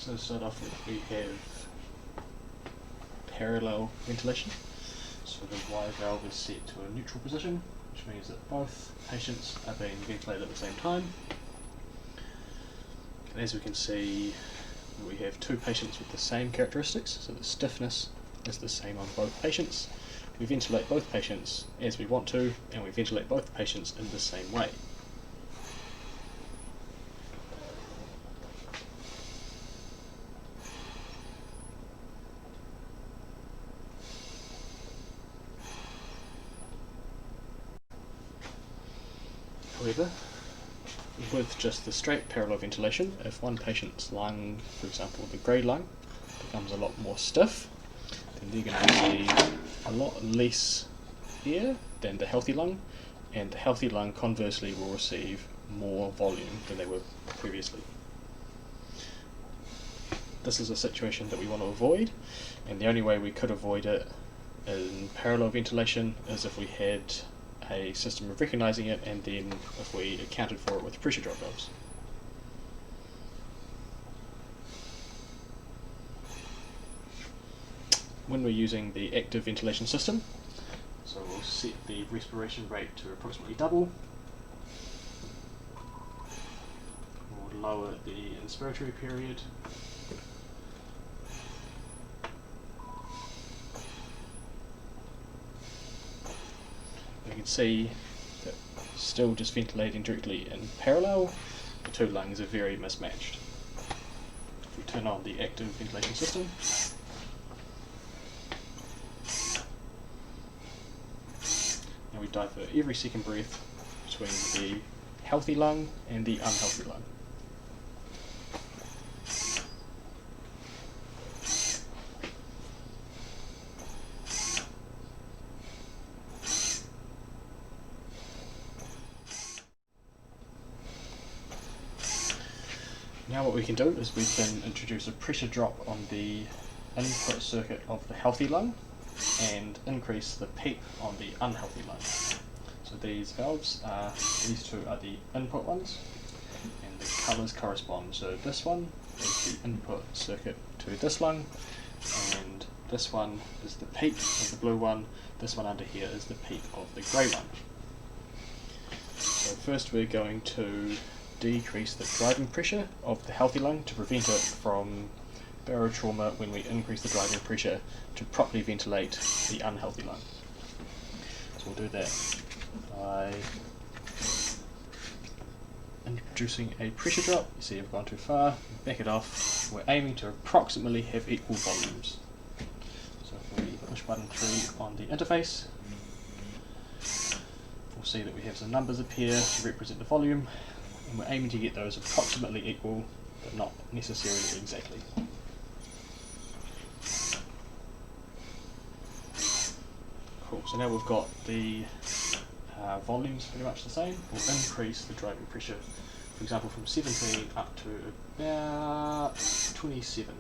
So to start off with, we have parallel ventilation. So the Y valve is set to a neutral position, which means that both patients are being ventilated at the same time. And as we can see, we have two patients with the same characteristics, so the stiffness is the same on both patients. We ventilate both patients as we want to, and we ventilate both patients in the same way. However, with just the straight parallel ventilation, if one patient's lung, for example the grey lung, becomes a lot more stiff, then they're going to receive a lot less air than the healthy lung, and the healthy lung conversely will receive more volume than they were previously. This is a situation that we want to avoid, and the only way we could avoid it in parallel ventilation is if we had a system of recognising it, and then if we accounted for it with pressure drop valves. When we're using the active ventilation system, so we'll set the respiration rate to approximately double. We'll lower the inspiratory period. You can see that still just ventilating directly in parallel, the two lungs are very mismatched. If we turn on the active ventilation system, and we divert every second breath between the healthy lung and the unhealthy lung. Now what we can do is we can introduce a pressure drop on the input circuit of the healthy lung and increase the PEEP on the unhealthy lung. So these valves these two are the input ones, and the colours correspond. So this one is the input circuit to this lung, and this one is the PEEP of the blue one, this one under here is the PEEP of the grey one. So first we're going to decrease the driving pressure of the healthy lung to prevent it from barotrauma when we increase the driving pressure to properly ventilate the unhealthy lung. So we'll do that by introducing a pressure drop. You see I've gone too far, back it off. We're aiming to approximately have equal volumes. So if we push button 3 on the interface, we'll see that we have some numbers appear to represent the volume, and we're aiming to get those approximately equal, but not necessarily exactly. Cool, so now we've got the volumes pretty much the same. We'll increase the driving pressure, for example from 17 up to about 27.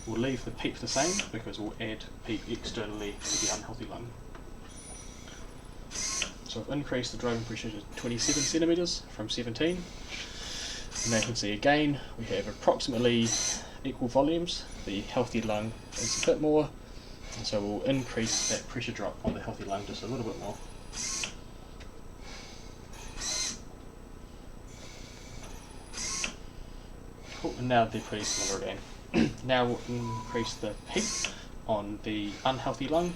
We'll leave the PEEP the same because we'll add PEEP externally to the unhealthy lung. So I've increased the driving pressure to 27 centimetres from 17. And now you can see again we have approximately equal volumes. The healthy lung is a bit more, and so we'll increase that pressure drop on the healthy lung just a little bit more. Cool, and now they're pretty similar again. Now we'll increase the PEEP on the unhealthy lung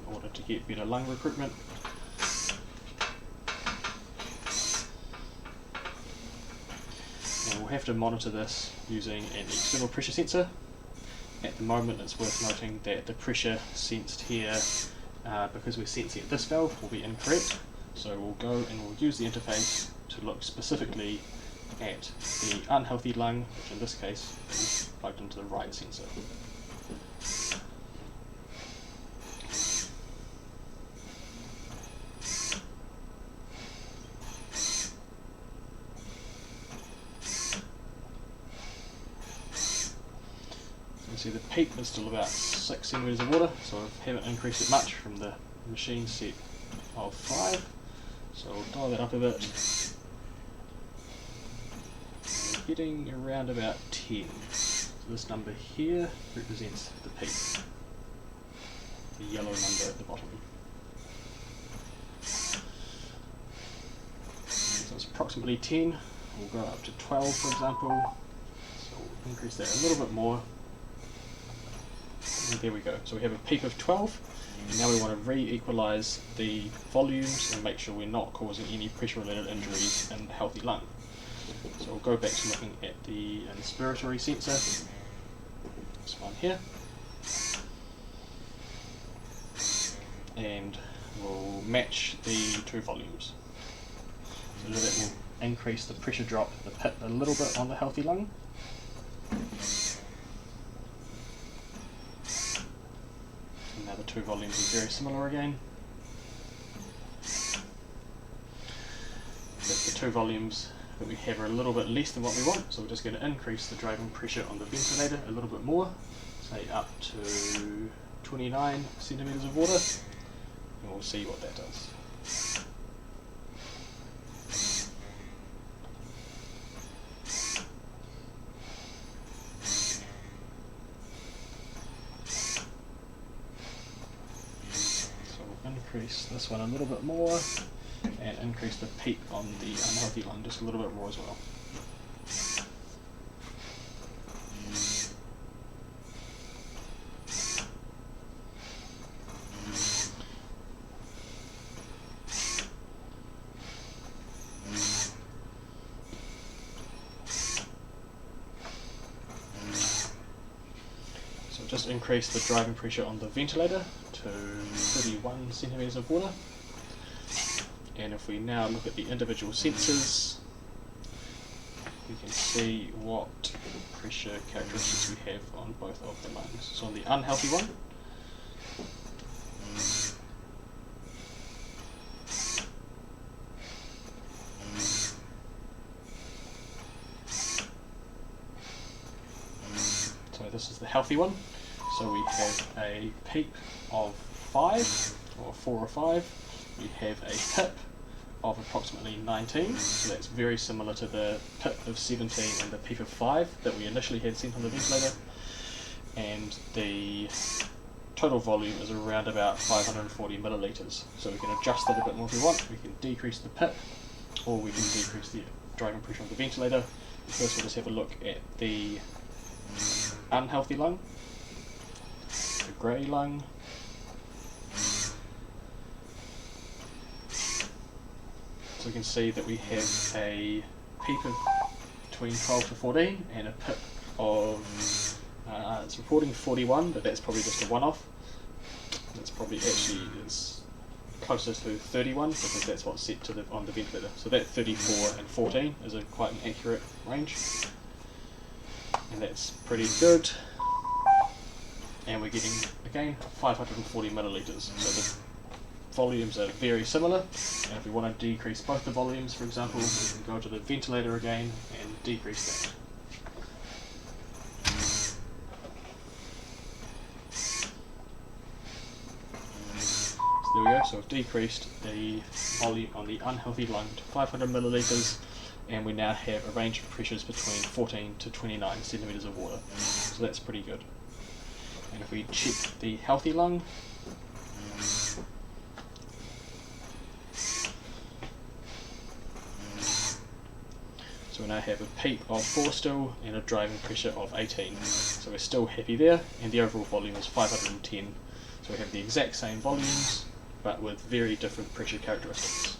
in order to get better lung recruitment. We'll have to monitor this using an external pressure sensor. At the moment it's worth noting that the pressure sensed here, because we're sensing at this valve, will be incorrect. So we'll go and we'll use the interface to look specifically at the unhealthy lung, which in this case is plugged into the right sensor. See the PEEP is still about 6 centimetres of water, so I haven't increased it much from the machine set of 5. So I'll dial that up a bit. We're getting around about 10. So this number here represents the peak, the yellow number at the bottom. So it's approximately 10. We'll go up to 12 for example. So we'll increase that a little bit more. And there we go. So we have a peak of 12. And now we want to re-equalize the volumes and make sure we're not causing any pressure-related injuries in the healthy lung. So we'll go back to looking at the inspiratory sensor, this one here, and we'll match the two volumes. So that will increase the pressure drop, the PIP, a little bit on the healthy lung. And now the two volumes are very similar again. But the two volumes that we have are a little bit less than what we want, so we're just going to increase the driving pressure on the ventilator a little bit more, say up to 29 centimetres of water, and we'll see what that does. So we'll increase this one a little bit more, and increase the peak on the unhealthy lung just a little bit more as well. So just increase the driving pressure on the ventilator to 31 centimetres of water. And if we now look at the individual sensors, we can see what pressure characteristics we have on both of the lungs. So on the unhealthy one, so this is the healthy one. So we have a peak of 5, or 4 or 5. We have a PIP of approximately 19, so that's very similar to the PIP of 17 and the peak of 5 that we initially had sent on the ventilator. And the total volume is around about 540 millilitres. So we can adjust that a bit more if we want. We can decrease the PIP, or we can decrease the driving pressure on the ventilator. First we'll just have a look at the unhealthy lung, the grey lung. So we can see that we have a peak of between 12 to 14 and a PIP of, it's reporting 41, but that's probably just a one-off. That's probably actually is closer to 31 because that's what's set to on the ventilator. So that 34 and 14 is quite an accurate range. And that's pretty good. And we're getting, again, 540 millilitres. So the volumes are very similar, and if we want to decrease both the volumes, for example, we can go to the ventilator again and decrease that. So there we go, so we've decreased the volume on the unhealthy lung to 500 millilitres, and we now have a range of pressures between 14 to 29 centimetres of water. So that's pretty good. And if we check the healthy lung, so we now have a peak of 4 still and a driving pressure of 18. So we're still happy there, and the overall volume is 510. So we have the exact same volumes, but with very different pressure characteristics.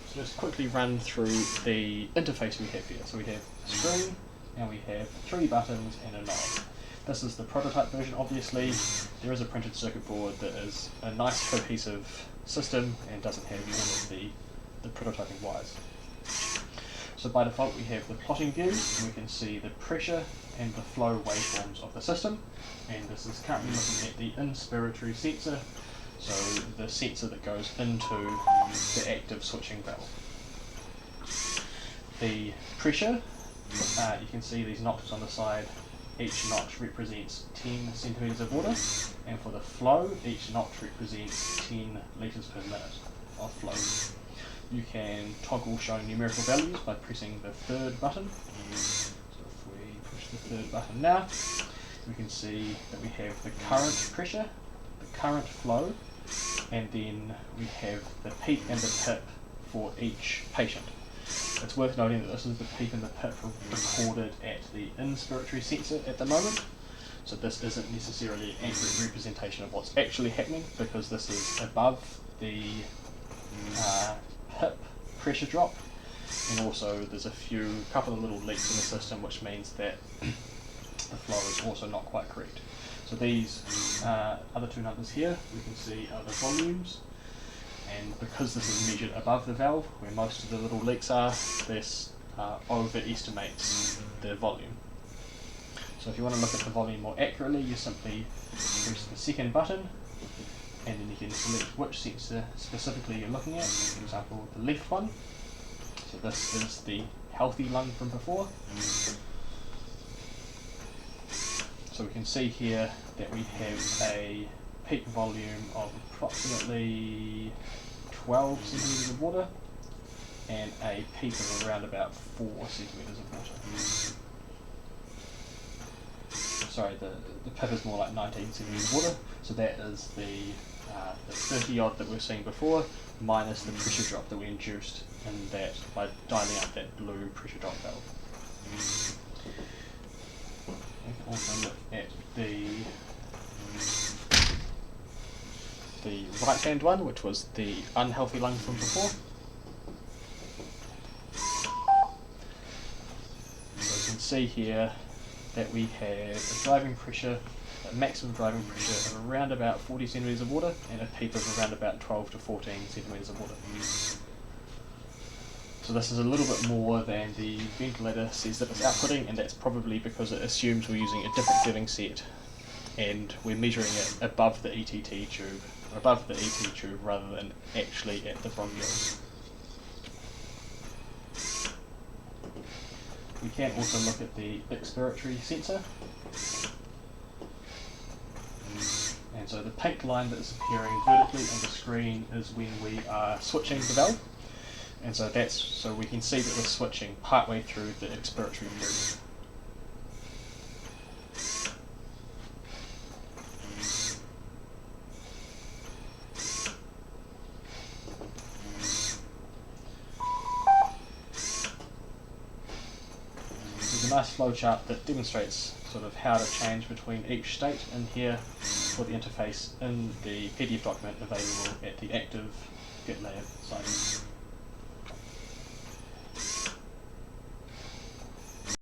So just quickly run through the interface we have here. So we have a screen, and we have 3 buttons and a knob. This is the prototype version, obviously. There is a printed circuit board that is a nice cohesive system and doesn't have all of the prototyping wires. So by default we have the plotting view, and we can see the pressure and the flow waveforms of the system. And this is currently looking at the inspiratory sensor, so the sensor that goes into the active switching valve. The pressure, you can see these notches on the side. Each notch represents 10 centimetres of water, and for the flow, each notch represents 10 litres per minute of flow. You can toggle showing numerical values by pressing the 3rd button. So if we push the 3rd button now, we can see that we have the current pressure, the current flow, and then we have the peak and the pip for each patient. It's worth noting that this is the peak and the pip recorded at the inspiratory sensor at the moment. So this isn't necessarily an accurate representation of what's actually happening, because this is above the pip pressure drop, and also there's a couple of little leaks in the system, which means that the flow is also not quite correct. So these other 2 numbers here we can see are the volumes, and because this is measured above the valve where most of the little leaks are, this overestimates the volume. So if you want to look at the volume more accurately, you simply press the 2nd button, and then you can select which sensor specifically you're looking at, for example the left one. So this is the healthy lung from before. So we can see here that we have a peak volume of approximately 12 centimetres of water and a peak of around about 4 centimetres of water. Sorry, the pip is more like 19 centimetres of water, so that is the 30 odd that we were seeing before, minus the pressure drop that we induced in that by dialing up that blue pressure drop valve. We can also look at the right hand one, which was the unhealthy lung from before. So you can see here that we have a driving pressure, a maximum driving pressure of around about 40 centimetres of water and a peak of around about 12 to 14 centimetres of water. So this is a little bit more than the ventilator says that it's outputting, and that's probably because it assumes we're using a different giving set and we're measuring it above the ETT tube, or above the ET tube rather than actually at the bronchioles. We can also look at the expiratory sensor. And so the pink line that is appearing vertically on the screen is when we are switching the valve. And so so we can see that we're switching partway through the expiratory period. There's a nice flowchart that demonstrates sort of how to change between each state in here for the interface in the PDF document available at the ACTIV GitLab site.